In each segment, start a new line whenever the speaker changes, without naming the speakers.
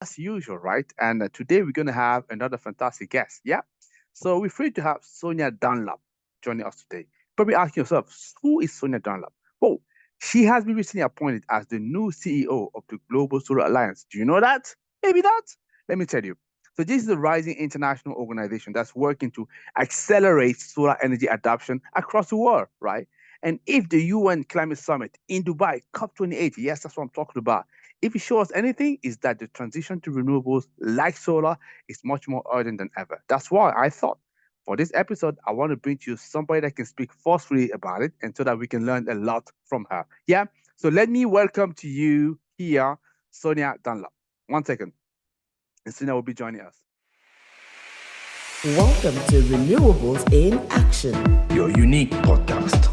as usual, right? And today we're going to have another fantastic guest. Yeah. So we're free to have Sonia Dunlop joining us today. Probably asking yourself, who is Sonia Dunlop? Well, she has been recently appointed as the new CEO of the Global Solar Alliance. Do you know that? Maybe not. Let me tell you. So this is a rising international organization that's working to accelerate solar energy adoption across the world, right? And if the UN Climate Summit in Dubai, COP28, yes, that's what I'm talking about, if it shows us anything, is that the transition to renewables like solar is much more urgent than ever. That's why I thought for this episode, I want to bring to you somebody that can speak forcefully about it and so that we can learn a lot from her. Yeah. So let me welcome to you here, Sonia Dunlop. 1 second. And Sonia will be joining us.
Welcome to Renewables in Action,
your unique podcast.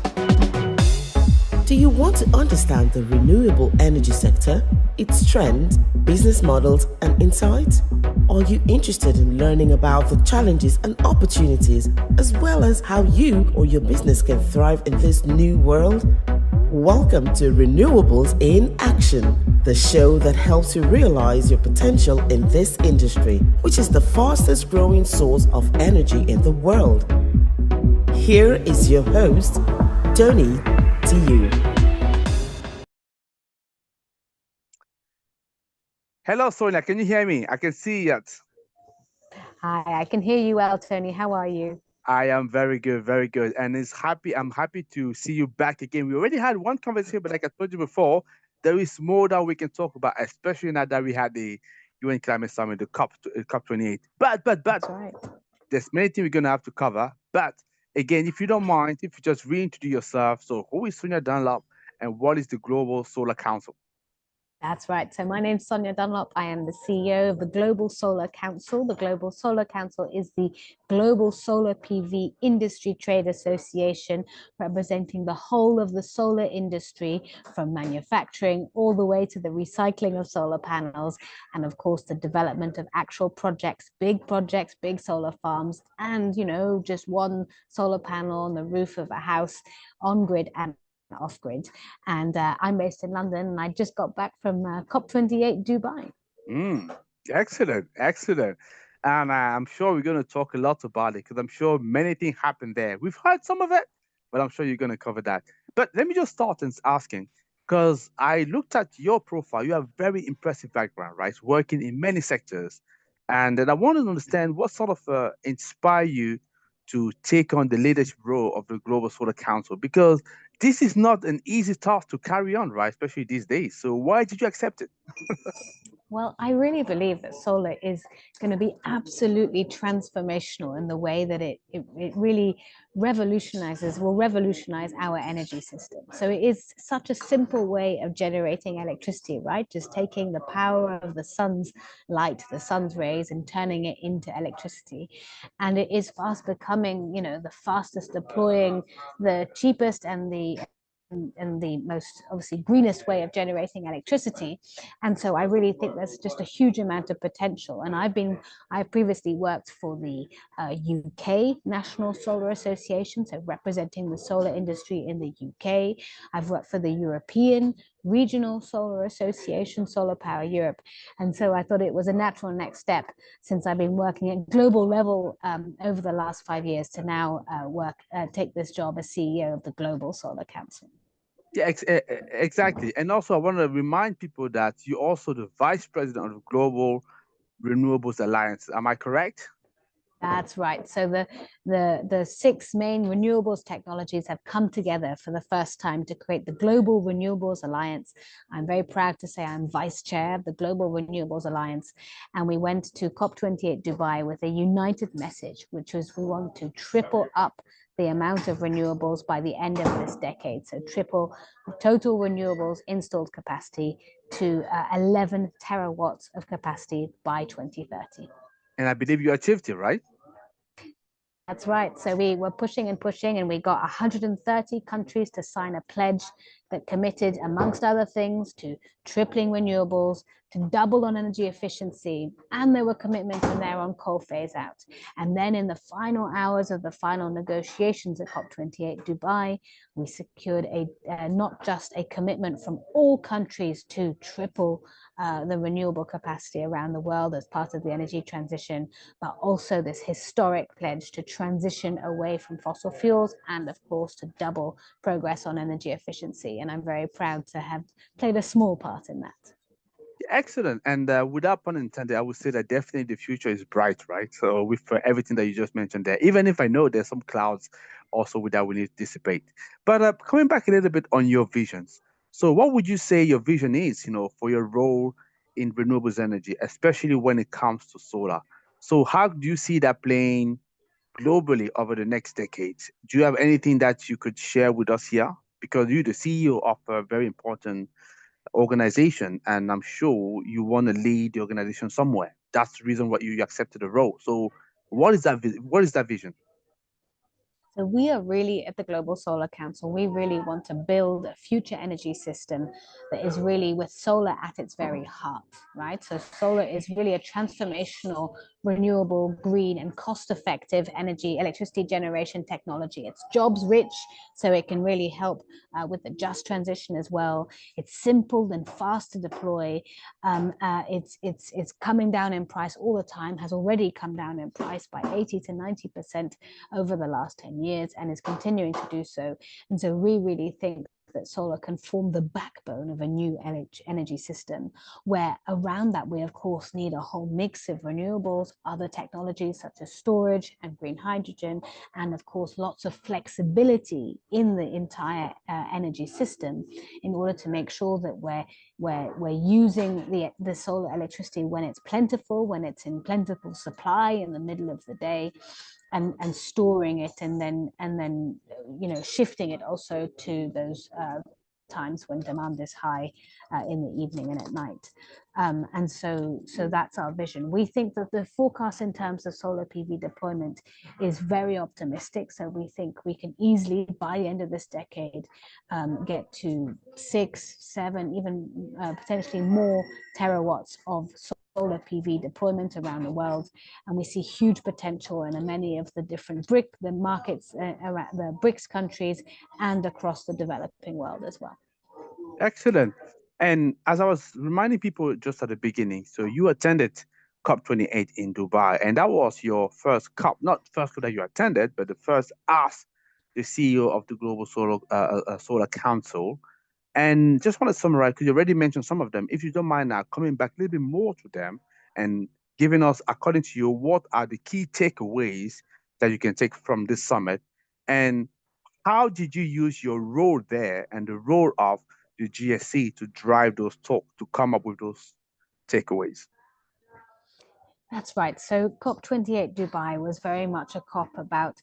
Do you want to understand the renewable energy sector, its trends, business models, and insights? Are you interested in learning about the challenges and opportunities, as well as how you or your business can thrive in this new world? Welcome to Renewables in Action, the show that helps you realize your potential in this industry, which is the fastest growing source of energy in the world. Here is your host, Tony, to you.
Hello, Sonia. Can you hear me? I can see it.
Hi, I can hear you well, Tony. How are you?
I am very good, very good. And I'm happy to see you back again. We already had one conversation, but like I told you before, there is more that we can talk about, especially now that we had the UN Climate Summit, the COP28. But
That's right.
there's many things we're gonna have to cover. But again, if you don't mind, if you just reintroduce yourself. So who is Sonia Dunlop and what is the Global Solar Council?
That's right. So my name's Sonia Dunlop. I am the CEO of the Global Solar Council. The Global Solar Council is the global solar PV industry trade association representing the whole of the solar industry, from manufacturing all the way to the recycling of solar panels, and of course the development of actual projects, big solar farms, and just one solar panel on the roof of a house on grid and off grid. And I'm based in London, and I just got back from COP28 Dubai.
Excellent, excellent. And I'm sure we're going to talk a lot about it because I'm sure many things happened there. We've heard some of it, but I'm sure you're going to cover that. But let me just start and asking, because I looked at your profile. You have a very impressive background, right? Working in many sectors. And then I wanted to understand what sort of inspired you to take on the leadership role of the Global Solar Council, because this is not an easy task to carry on, right? Especially these days. So why did you accept it?
Well, I really believe that solar is going to be absolutely transformational in the way that it really will revolutionize our energy system. So it is such a simple way of generating electricity, right? Just taking the power of the sun's light, the sun's rays, and turning it into electricity. And it is fast becoming, the fastest deploying, the cheapest, and the most obviously greenest way of generating electricity. And so I really think there's just a huge amount of potential. And I've previously worked for the UK National Solar Association, so representing the solar industry in the UK. I've worked for the European Regional Solar Association, Solar Power Europe. And so I thought it was a natural next step, since I've been working at global level over the last 5 years, to now take this job as CEO of the Global Solar Council.
Yeah, exactly. And also, I want to remind people that you're also the vice president of the Global Renewables Alliance. Am I correct?
That's right. So the six main renewables technologies have come together for the first time to create the Global Renewables Alliance. I'm very proud to say I'm vice chair of the Global Renewables Alliance. And we went to COP28 Dubai with a united message, which was we want to triple up the amount of renewables by the end of this decade. So triple total renewables installed capacity to 11 terawatts of capacity by 2030.
And I believe you achieved it, right?
That's right. So we were pushing and pushing, and we got 130 countries to sign a pledge that committed, amongst other things, to tripling renewables, to double on energy efficiency, and there were commitments in there on coal phase out. And then in the final hours of the final negotiations at COP28 Dubai, we secured not just a commitment from all countries to triple the renewable capacity around the world as part of the energy transition, but also this historic pledge to transition away from fossil fuels and, of course, to double progress on energy efficiency. And I'm very proud to have played a small part in that.
Excellent. And without pun intended, I would say that definitely the future is bright, right? So with everything that you just mentioned there, even if I know there's some clouds also with that we need to dissipate. But coming back a little bit on your visions. So what would you say your vision is, for your role in renewables energy, especially when it comes to solar? So how do you see that playing globally over the next decade? Do you have anything that you could share with us here? Because you're the CEO of a very important organization, and I'm sure you want to lead the organization somewhere. That's the reason why you accepted the role. So, what is that? What is that vision?
So we are really at the Global Solar Council, we really want to build a future energy system that is really with solar at its very heart, right? So solar is really a transformational, renewable, green, and cost-effective electricity generation technology. It's jobs rich, so it can really help with the just transition as well. It's simple and fast to deploy. It's coming down in price all the time, has already come down in price by 80 to 90% over the last 10 years and is continuing to do so. And so we really think that solar can form the backbone of a new energy system, where around that we of course need a whole mix of renewables, other technologies such as storage and green hydrogen, and of course lots of flexibility in the entire energy system in order to make sure that we're using the solar electricity when it's plentiful, when it's in plentiful supply in the middle of the day, and storing it, and then shifting it also to those times when demand is high in the evening and at night. And so that's our vision. We think that the forecast in terms of solar PV deployment is very optimistic. So we think we can easily, by the end of this decade, get to 6, 7, even potentially more terawatts of solar PV deployment around the world, and we see huge potential in many of the different markets around the BRICS countries and across the developing world as well.
Excellent. And as I was reminding people just at the beginning, so you attended COP28 in Dubai, and that was your first COP, not first that you attended, but the first as the CEO of the Global Solar Council. And just want to summarize, because you already mentioned some of them. If you don't mind now coming back a little bit more to them and giving us, according to you, what are the key takeaways that you can take from this summit? And how did you use your role there and the role of the GSC to drive those talks, to come up with those takeaways?
That's right. So COP28 Dubai was very much a COP about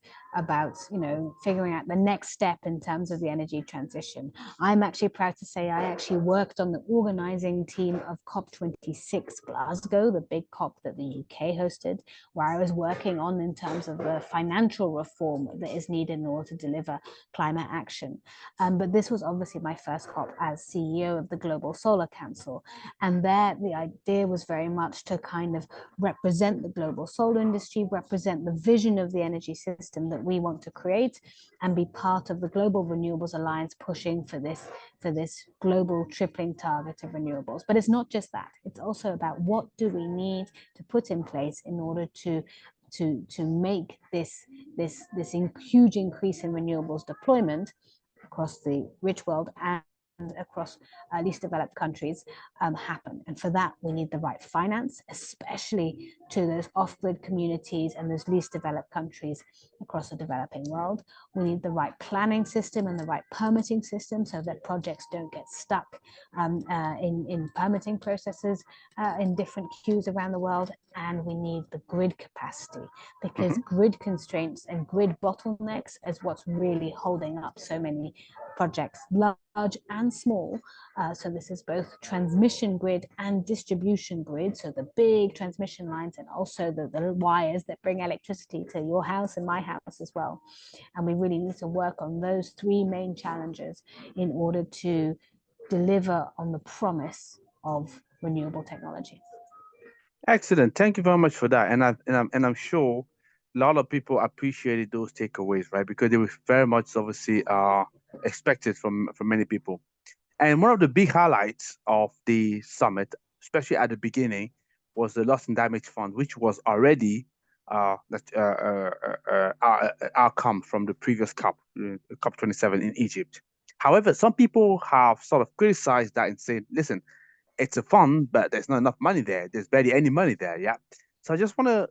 figuring out the next step in terms of the energy transition. I'm actually proud to say I actually worked on the organizing team of COP26 Glasgow, the big COP that the UK hosted, where I was working on in terms of the financial reform that is needed in order to deliver climate action. But this was obviously my first COP as CEO of the Global Solar Council. And there the idea was very much to kind of represent the global solar industry, represent the vision of the energy system that we want to create, and be part of the Global Renewables Alliance pushing for this global tripling target of renewables. But it's not just that. It's also about what do we need to put in place in order to make this huge increase in renewables deployment across the rich world and across least developed countries happen. And for that, we need the right finance, especially to those off-grid communities and those least developed countries across the developing world. We need the right planning system and the right permitting system so that projects don't get stuck in permitting processes in different queues around the world. and we need the grid capacity, because grid constraints and grid bottlenecks is what's really holding up so many projects, large and small. So this is both transmission grid and distribution grid, so the big transmission lines and also the wires that bring electricity to your house and my house as well. And we really need to work on those three main challenges in order to deliver on the promise of renewable technology.
Excellent. Thank you very much for that. And I'm sure a lot of people appreciated those takeaways, right? Because they were very much obviously expected from many people. And one of the big highlights of the summit, especially at the beginning, was the loss and damage fund, which was already outcome from the previous COP27 in Egypt. However, some people have sort of criticized that and said, listen, it's a fund, but there's not enough money there. There's barely any money there. Yeah. So I just want to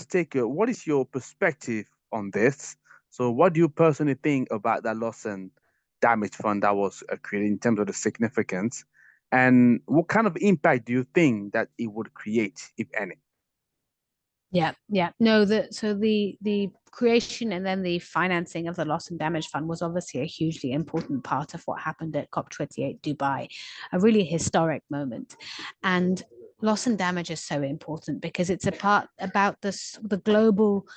take what is your perspective on this? So what do you personally think about that loss and damage fund that was created in terms of the significance? And what kind of impact do you think that it would create, if any?
Yeah. No, the creation and then the financing of the loss and damage fund was obviously a hugely important part of what happened at COP28 Dubai, a really historic moment. And loss and damage is so important because it's a part about the global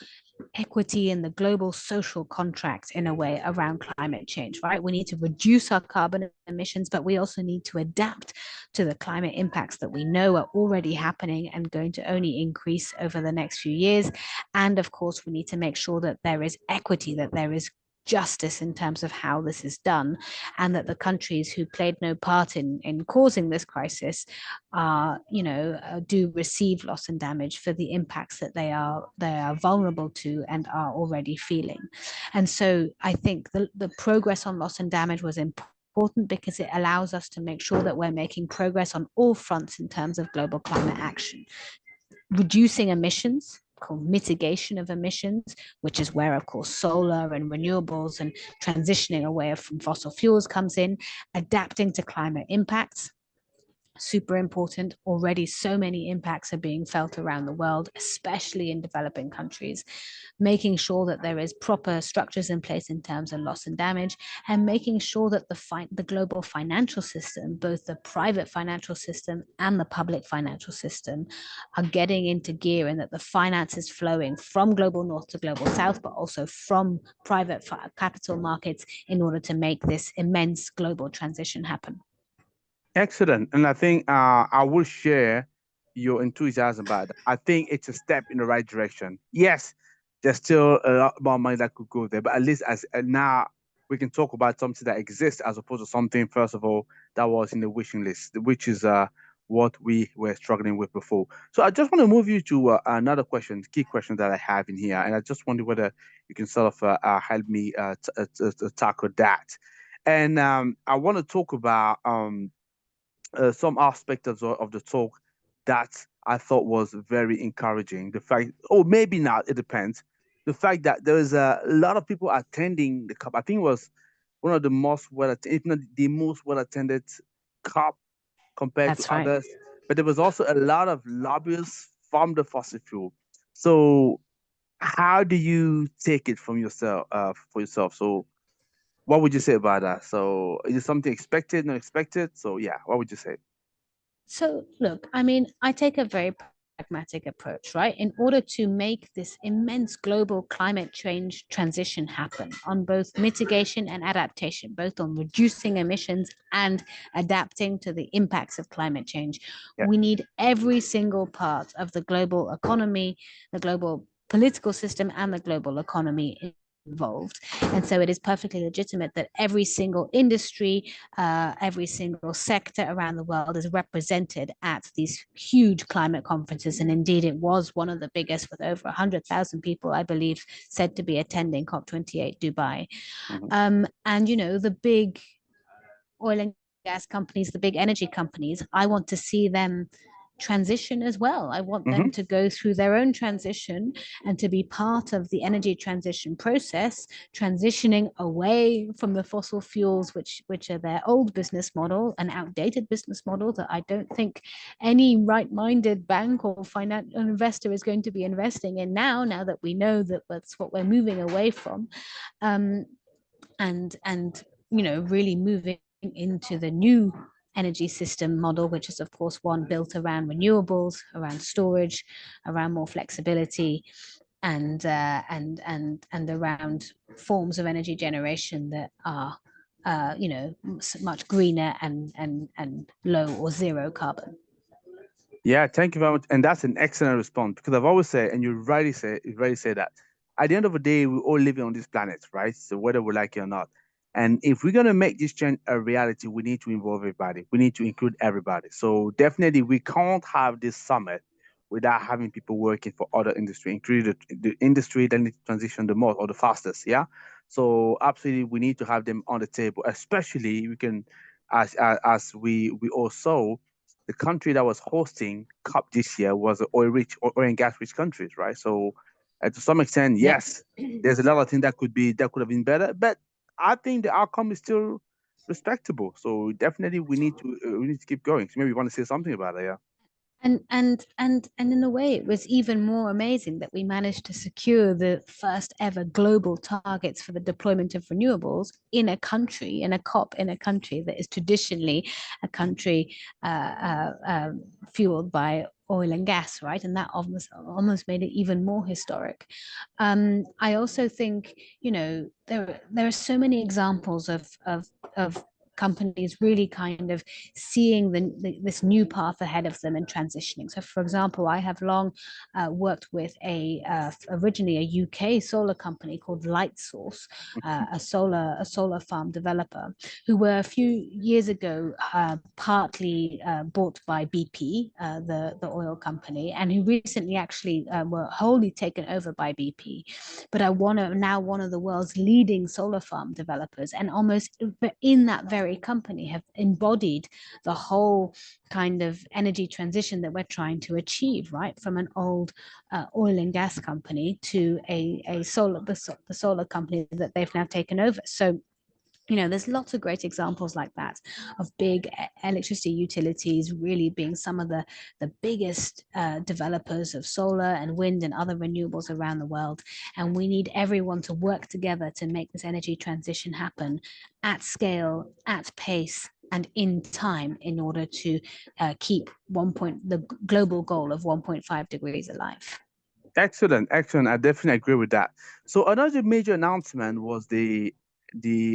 equity and the global social contract in a way around climate change, right? We need to reduce our carbon emissions, but we also need to adapt to the climate impacts that we know are already happening and going to only increase over the next few years. And of course, we need to make sure that there is equity, that there is justice in terms of how this is done, and that the countries who played no part in causing this crisis do receive loss and damage for the impacts that they are vulnerable to and are already feeling. And so I think the progress on loss and damage was important because it allows us to make sure that we're making progress on all fronts in terms of global climate action, reducing emissions, called mitigation of emissions, which is where, of course, solar and renewables and transitioning away from fossil fuels comes in, adapting to climate impacts. Super important. Already so many impacts are being felt around the world, especially in developing countries. Making sure that there is proper structures in place in terms of loss and damage, and making sure that the global financial system, both the private financial system and the public financial system, are getting into gear, and that the finance is flowing from global north to global south, but also from private capital markets in order to make this immense global transition happen.
Excellent. And I think I will share your enthusiasm about that. I think it's a step in the right direction. Yes, there's still a lot more money that could go there, but at least as now we can talk about something that exists as opposed to something, first of all, that was in the wishing list, which is what we were struggling with before. So I just want to move you to another question, key question that I have in here, and I just wonder whether you can sort of help me tackle that. And I want to talk about some aspect of the talk that I thought was very encouraging. The fact, oh, maybe not, it depends. The fact that there is a lot of people attending the COP. I think it was one of the most well, if not the most well attended COP compared to
That's right.
others. But there was also a lot of lobbyists from the fossil fuel. So how do you take it from yourself for yourself? So what would you say about that? So is it something expected, not expected? So yeah, what would you say?
So, look, I mean, I take a very pragmatic approach, right? In order to make this immense global climate change transition happen on both mitigation and adaptation, both on reducing emissions and adapting to the impacts of climate change,
Yeah.
we need every single part of the global economy, the global political system, and the global economy involved. And so it is perfectly legitimate that every single industry, every single sector around the world is represented at these huge climate conferences. And indeed, it was one of the biggest, with over 100,000 people, I believe, said to be attending COP28 Dubai. And, the big oil and gas companies, the big energy companies, I want to see them transition as well. I want them to go through their own transition and to be part of the energy transition process, transitioning away from the fossil fuels, which are their old business model, an outdated business model that I don't think any right-minded bank or financial investor is going to be investing in now that we know that that's what we're moving away from, and really moving into the new energy system model, which is of course one built around renewables, around storage, around more flexibility, and around forms of energy generation that are much greener and low or zero carbon.
Yeah, thank you very much. And that's an excellent response, because I've always said, and you rightly say that at the end of the day, we all live on this planet, right? So whether we like it or not. And if we're gonna make this change a reality, we need to involve everybody. We need to include everybody. So definitely we can't have this summit without having people working for other industry, including the industry that needs to transition the most or the fastest. Yeah. So absolutely we need to have them on the table, especially we can as we all saw, the country that was hosting COP this year was oil and gas rich countries, right? So, to some extent, yes, there's a lot of things that could have been better, but I think the outcome is still respectable. So definitely we need to keep going. So maybe you want to say something about it, yeah.
And in a way, it was even more amazing that we managed to secure the first ever global targets for the deployment of renewables in a country, in a COP, in a country that is traditionally a country fueled by oil and gas, right? And that almost made it even more historic. I also think, there are so many examples of companies really kind of seeing this new path ahead of them and transitioning. So, for example, I have long worked with originally a UK solar company called Lightsource, a solar farm developer, who were a few years ago partly bought by BP, the oil company, and who recently actually were wholly taken over by BP. But now one of the world's leading solar farm developers, and almost in that very company have embodied the whole kind of energy transition that we're trying to achieve, right? From an old oil and gas company to the solar company that they've now taken over. So there's lots of great examples like that of big electricity utilities really being some of the biggest developers of solar and wind and other renewables around the world. And we need everyone to work together to make this energy transition happen at scale, at pace, and in time, in order to keep the global goal of 1.5 degrees alive.
Excellent. I definitely agree with that. So another major announcement was the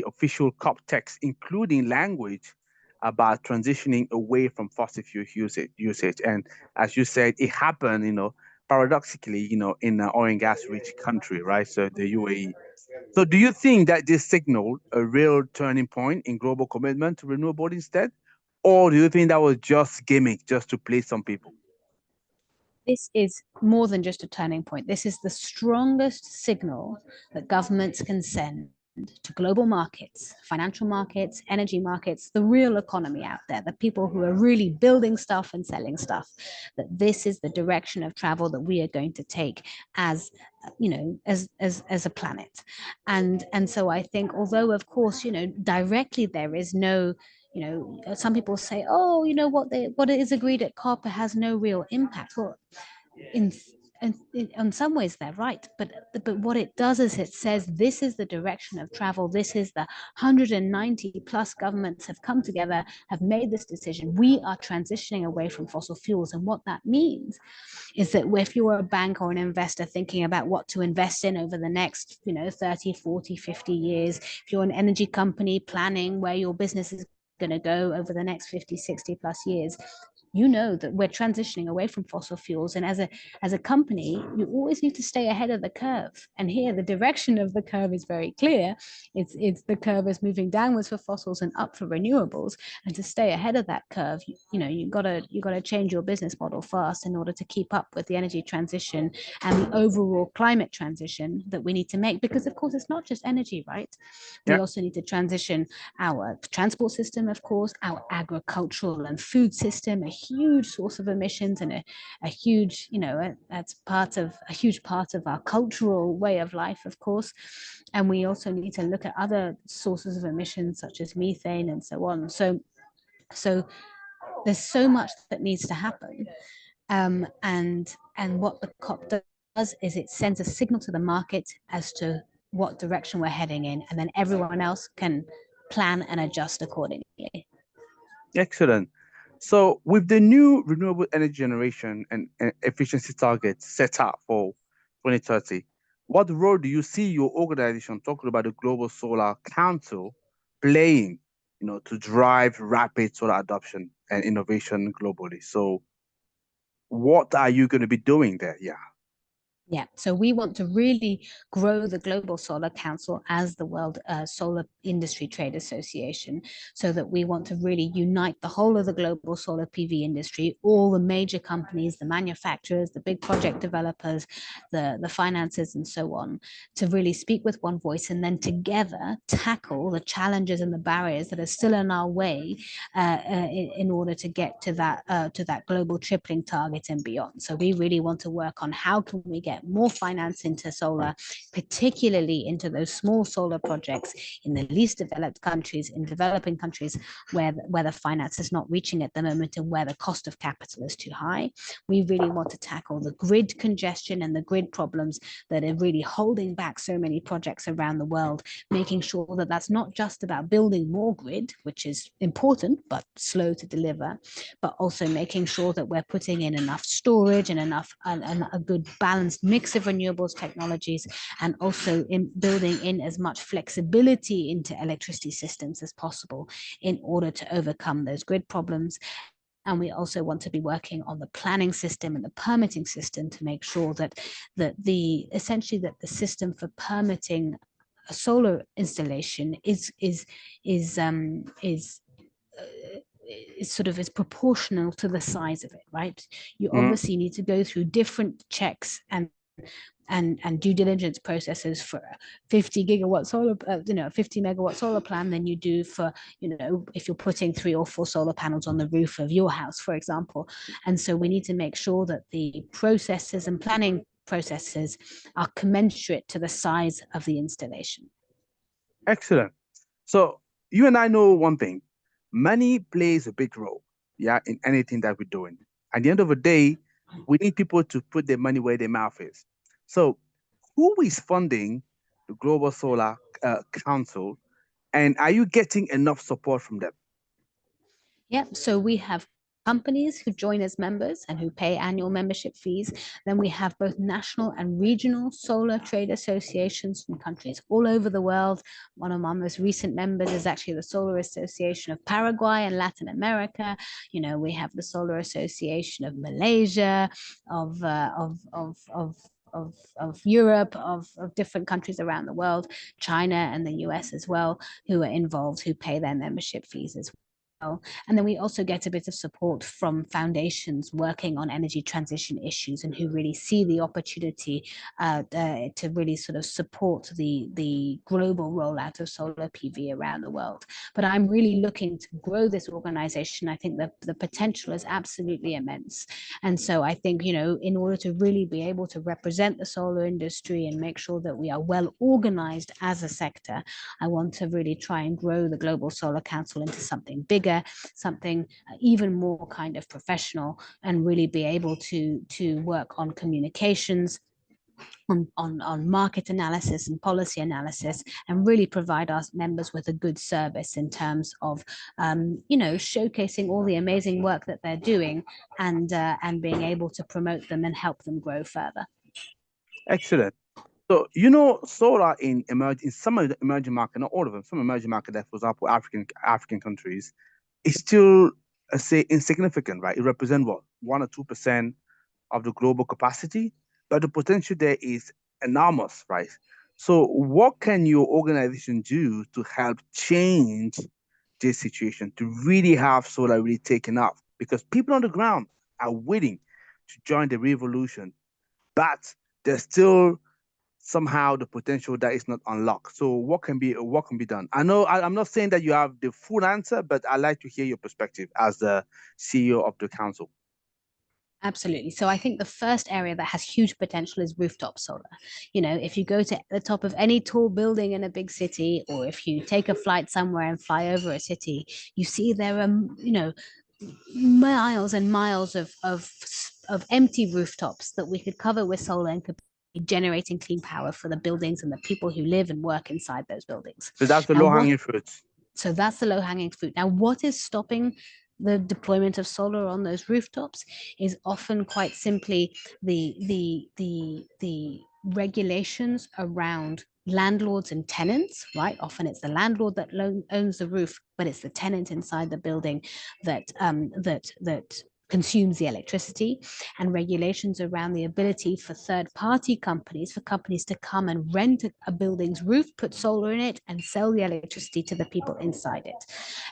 official COP text, including language about transitioning away from fossil fuel usage. And as you said, it happened, paradoxically, in an oil and gas rich country, right? So the UAE. So do you think that this signaled a real turning point in global commitment to renewable instead? Or do you think that was just gimmick just to please some people?
This is more than just a turning point. This is the strongest signal that governments can send to global markets, financial markets, energy markets, the real economy out there, the people who are really building stuff and selling stuff, that this is the direction of travel that we are going to take as a planet. And so I think, although of course, directly there is no, some people say, oh, what is agreed at COP has no real impact. Well, in some ways they're right, but what it does is it says this is the direction of travel. This is the 190 plus governments have come together, have made this decision. We are transitioning away from fossil fuels. And what that means is that if you're a bank or an investor thinking about what to invest in over the next 30, 40, 50 years, if you're an energy company planning where your business is going to go over the next 50, 60 plus years, that we're transitioning away from fossil fuels. And as a company, you always need to stay ahead of the curve. And here, the direction of the curve is very clear. It's the curve is moving downwards for fossils and up for renewables. And to stay ahead of that curve, you've got to change your business model fast in order to keep up with the energy transition and the overall climate transition that we need to make. Because of course, it's not just energy, right? We also need to transition our transport system, of course, our agricultural and food system, a huge source of emissions and a huge, that's part of a huge part of our cultural way of life, of course. And we also need to look at other sources of emissions such as methane and so on. So there's so much that needs to happen. And what the COP does is it sends a signal to the market as to what direction we're heading in, and then everyone else can plan and adjust accordingly.
Excellent. So, with the new renewable energy generation and efficiency targets set out for 2030, what role do you see your organization, talking about the Global Solar Council, playing, to drive rapid solar adoption and innovation globally? So, what are you going to be doing there? Yeah.
Yeah, so we want to really grow the Global Solar Council as the World Solar Industry Trade Association, so that we want to really unite the whole of the global solar PV industry, all the major companies, the manufacturers, the big project developers, the financiers, and so on, to really speak with one voice and then together tackle the challenges and the barriers that are still in our way in order to get to that global tripling target and beyond. So we really want to work on how can we get more finance into solar, particularly into those small solar projects in the least developed countries, in developing countries where the finance is not reaching at the moment and where the cost of capital is too high. We really want to tackle the grid congestion and the grid problems that are really holding back so many projects around the world, making sure that that's not just about building more grid, which is important but slow to deliver, but also making sure that we're putting in enough storage and enough and a good balanced mix of renewables technologies, and also in building in as much flexibility into electricity systems as possible in order to overcome those grid problems. And we also want to be working on the planning system and the permitting system to make sure that essentially that the system for permitting a solar installation is sort of is proportional to the size of it, right? You obviously need to go through different checks and due diligence processes for 50 gigawatt solar, 50 megawatt solar plan than you do for, if you're putting 3 or 4 solar panels on the roof of your house, for example. And so we need to make sure that the processes and planning processes are commensurate to the size of the installation.
Excellent. So you and I know one thing: money plays a big role, yeah, in anything that we're doing. At the end of the day, we need people to put their money where their mouth is. So, who is funding the Global Solar Council, and are you getting enough support from them?
Yeah, so we have companies who join as members and who pay annual membership fees. Then we have both national and regional solar trade associations from countries all over the world. One of our most recent members is actually the Solar Association of Paraguay and Latin America. We have the Solar Association of Malaysia, of Europe, of different countries around the world, China and the US as well, who are involved, who pay their membership fees as well. And then we also get a bit of support from foundations working on energy transition issues and who really see the opportunity to really sort of support the global rollout of solar PV around the world. But I'm really looking to grow this organization. I think the potential is absolutely immense. And so I think, in order to really be able to represent the solar industry and make sure that we are well organized as a sector, I want to really try and grow the Global Solar Council into something bigger, something even more kind of professional, and really be able to work on communications, on market analysis and policy analysis, and really provide our members with a good service in terms of showcasing all the amazing work that they're doing and being able to promote them and help them grow further.
Excellent. So, solar in some of the emerging markets, not all of them, some emerging markets, for example, African countries, is still, say, insignificant, right? It represents what, 1 or 2% of the global capacity, but the potential there is enormous, right? So, what can your organization do to help change this situation, to really have solar really taken off? Because people on the ground are willing to join the revolution, but there's still somehow the potential that is not unlocked. So what can be done? I know I'm not saying that you have the full answer, but I'd like to hear your perspective as the CEO of the council.
Absolutely. So I think the first area that has huge potential is rooftop solar. If you go to the top of any tall building in a big city, or if you take a flight somewhere and fly over a city, you see there are, miles and miles of empty rooftops that we could cover with solar and could be generating clean power for the buildings and the people who live and work inside those buildings.
So that's the
Now,
low hanging fruit.
so that's the low hanging fruit. Now, what is stopping the deployment of solar on those rooftops is often quite simply the regulations around landlords and tenants, right? Often it's the landlord that owns the roof, but it's the tenant inside the building that consumes the electricity, and regulations around the ability for third-party companies, for companies to come and rent a building's roof, put solar in it, and sell the electricity to the people inside it.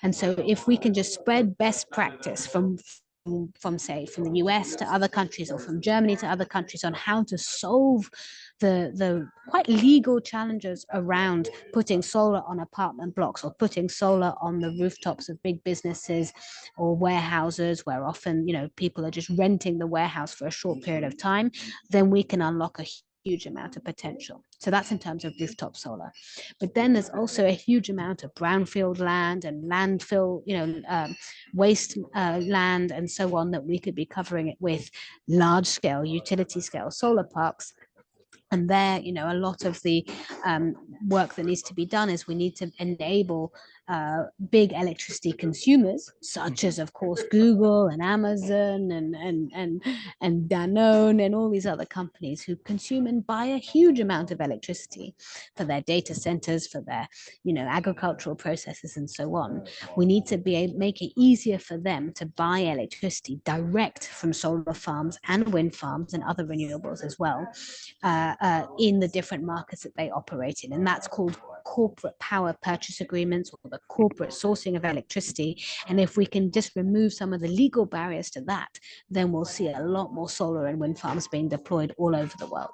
And so if we can just spread best practice from the US to other countries, or from Germany to other countries, on how to solve the quite legal challenges around putting solar on apartment blocks, or putting solar on the rooftops of big businesses or warehouses, where often people are just renting the warehouse for a short period of time, then we can unlock a huge amount of potential. So that's in terms of rooftop solar. But then there's also a huge amount of brownfield land and landfill, waste land and so on, that we could be covering it with large scale, utility scale solar parks. And there, a lot of the work that needs to be done is we need to enable big electricity consumers, such as, of course, Google and Amazon and Danone and all these other companies who consume and buy a huge amount of electricity for their data centers, for their, agricultural processes and so on. We need to make it easier for them to buy electricity direct from solar farms and wind farms and other renewables as well, in the different markets that they operate in. And that's called corporate power purchase agreements, or the corporate sourcing of electricity. And if we can just remove some of the legal barriers to that, then we'll see a lot more solar and wind farms being deployed all over the world.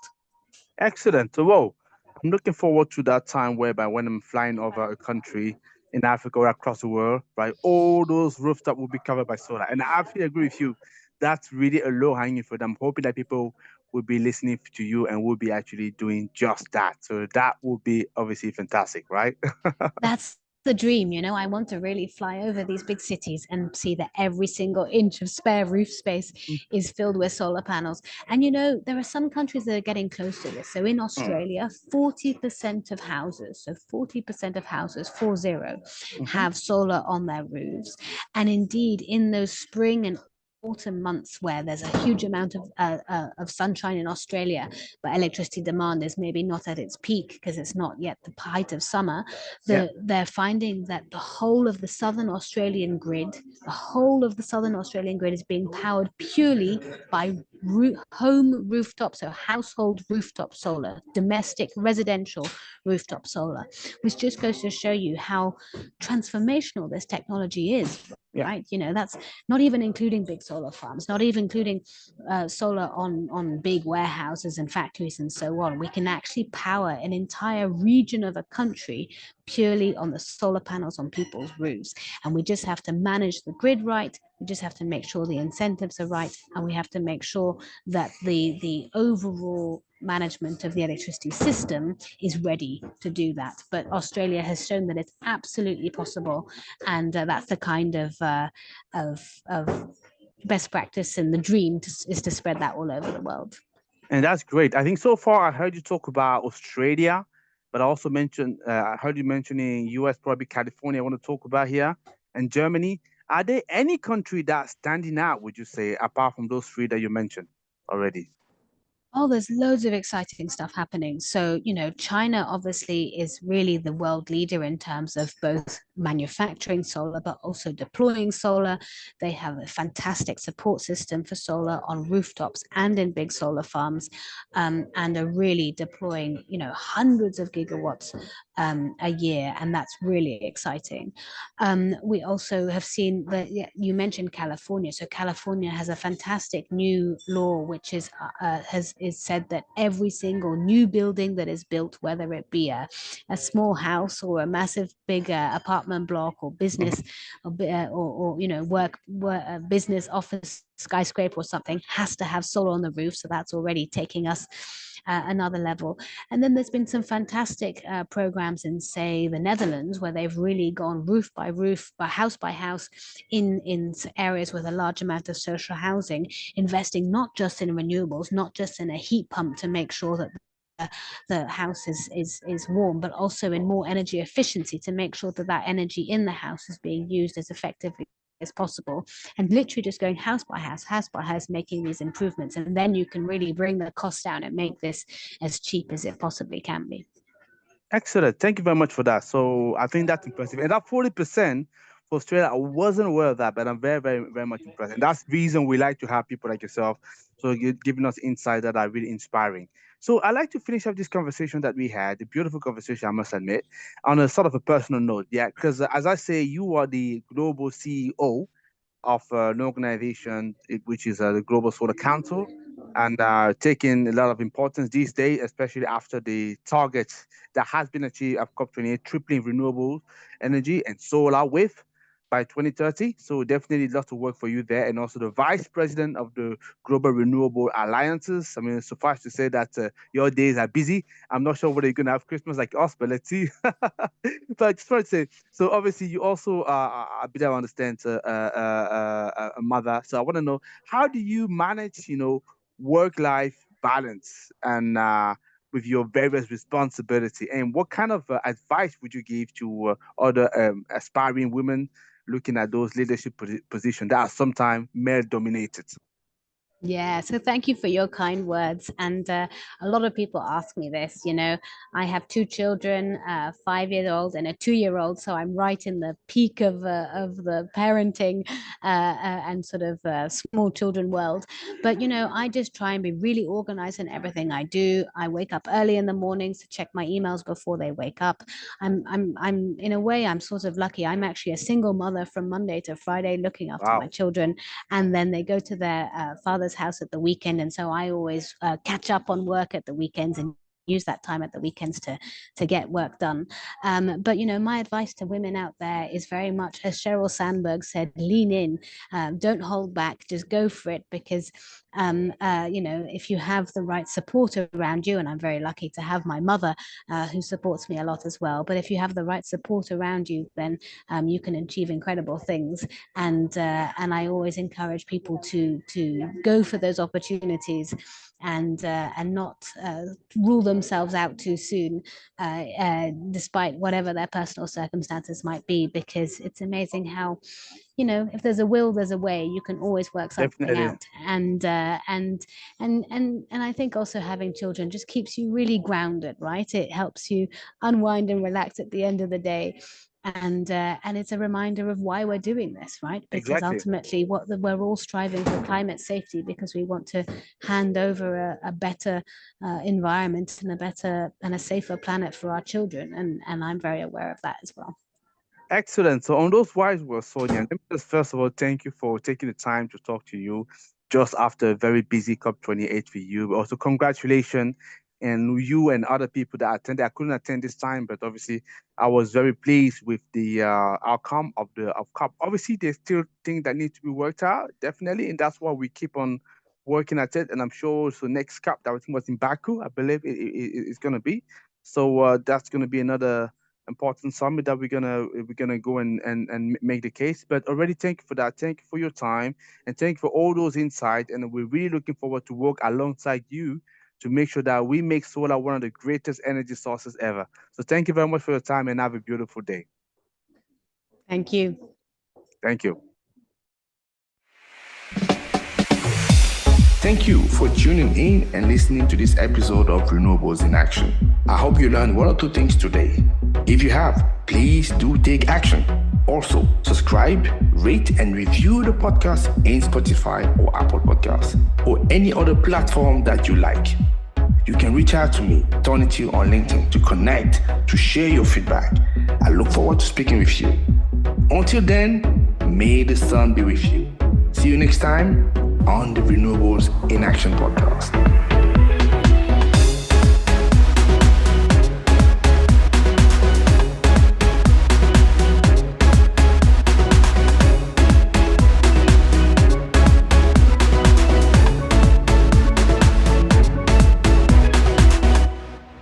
Excellent. So, whoa, I'm looking forward to that time whereby when I'm flying over a country in Africa or across the world, right, all those rooftops will be covered by solar. And I absolutely agree with you. That's really a low hanging fruit. I'm hoping that people will be listening to you and will be actually doing just that. So that will be obviously fantastic, right?
That's the dream. I want to really fly over these big cities and see that every single inch of spare roof space is filled with solar panels. And there are some countries that are getting close to this. So in Australia, 40% of houses, 40% have solar on their roofs. And indeed, in those spring and autumn months where there's a huge amount of sunshine in Australia, but electricity demand is maybe not at its peak because it's not yet the height of summer, they're finding that the whole of the southern Australian grid is being powered purely by home rooftop, so household rooftop solar, domestic residential rooftop solar, which just goes to show you how transformational this technology is. Right, that's not even including big solar farms, not even including solar on big warehouses and factories and so on. We can actually power an entire region of a country purely on the solar panels on people's roofs. And we just have to manage the grid right. We just have to make sure the incentives are right, and we have to make sure that the overall management of the electricity system is ready to do that. But Australia has shown that it's absolutely possible, and that's the kind of best practice, and the dream is to spread that all over the world.
And that's great. I think so far I heard you talk about Australia, but I also mentioned, I heard you mentioning US, probably California, I want to talk about here, and Germany. Are there any country that's standing out, would you say, apart from those three that you mentioned already?
Oh, there's loads of exciting stuff happening. So, China obviously is really the world leader in terms of both manufacturing solar, but also deploying solar. They have a fantastic support system for solar on rooftops and in big solar farms, and are really deploying, hundreds of gigawatts a year, and that's really exciting. We also have seen that you mentioned California. So California has a fantastic new law which is said that every single new building that is built, whether it be a small house or a massive big apartment block or business or work business office skyscraper or something, has to have solar on the roof. So that's already taking us another level. And then there's been some fantastic programs in, say, the Netherlands, where they've really gone roof by house in areas with a large amount of social housing, investing not just in renewables, not just in a heat pump to make sure that the house is warm, but also in more energy efficiency to make sure that that energy in the house is being used as effectively as possible, and literally just going house by house, making these improvements. And then you can really bring the cost down and make this as cheap as it possibly can be.
Excellent. Thank you very much for that. So I think that's impressive. And that 40% for Australia, I wasn't aware of that, but I'm very, very, very much impressed. And that's the reason we like to have people like yourself. So you're giving us insights that are really inspiring. So I'd like to finish up this conversation that we had, the beautiful conversation, I must admit, on a sort of a personal note. Yeah, because as I say, you are the global CEO of an organization which is the Global Solar Council, and taking a lot of importance these days, especially after the targets that has been achieved at COP28, tripling renewable energy and solar with by 2030. So definitely lots of work for you there, and also the vice president of the Global Renewable Alliances. I mean, suffice to say that your days are busy. I'm not sure whether you're going to have Christmas like us, but let's see. But I just want to say, so obviously you also, I believe I understand, a mother. So I want to know, how do you manage, work-life balance and with your various responsibility, and what kind of advice would you give to other aspiring women looking at those leadership positions that are sometimes male dominated?
Yeah, so thank you for your kind words. And a lot of people ask me this. I have two children, a 5-year-old and a 2-year-old. So I'm right in the peak of the parenting and sort of small children world. But, I just try and be really organized in everything I do. I wake up early in the mornings to check my emails before they wake up. I'm in a way, I'm sort of lucky. I'm actually a single mother from Monday to Friday looking after my
Wow.
children, and then they go to their father's house at the weekend, and so I always catch up on work at the weekends and use that time at the weekends to get work done. But my advice to women out there is very much, as Sheryl Sandberg said, lean in, don't hold back, just go for it. Because if you have the right support around you, and I'm very lucky to have my mother who supports me a lot as well, but if you have the right support around you, then you can achieve incredible things. And I always encourage people to go for those opportunities and not rule themselves out too soon, despite whatever their personal circumstances might be, because it's amazing how, if there's a will, there's a way. You can always work something
Definitely.
out. And I think also having children just keeps you really grounded, right? It helps you unwind and relax at the end of the day. And it's a reminder of why we're doing this, right? Because
Exactly.
ultimately we're all striving for climate safety, because we want to hand over a better environment and a better and a safer planet for our children. And I'm very aware of that as well.
Excellent. So on those wise words, Sonia, let me just first of all thank you for taking the time to talk to you just after a very busy COP28 for you. But also congratulations and you and other people that attended. I couldn't attend this time, but obviously I was very pleased with the outcome of COP. Obviously, there's still things that need to be worked out, definitely, and that's why we keep on working at it. And I'm sure so next COP that I think was in Baku, I believe it's going to be. So that's going to be another important summit that we're gonna go and make the case. But already, thank you for that. Thank you for your time, and thank you for all those insights. And we're really looking forward to work alongside you to make sure that we make solar one of the greatest energy sources ever. So thank you very much for your time, and have a beautiful day.
Thank you.
Thank you.
Thank you for tuning in and listening to this episode of Renewables in Action. I hope you learned one or two things today. If you have, please do take action. Also, subscribe, rate, and review the podcast in Spotify or Apple Podcasts or any other platform that you like. you can reach out to me, Tony2, on LinkedIn to connect, to share your feedback. I look forward to speaking with you. Until then, may the sun be with you. See you next time on the Renewables in Action podcast.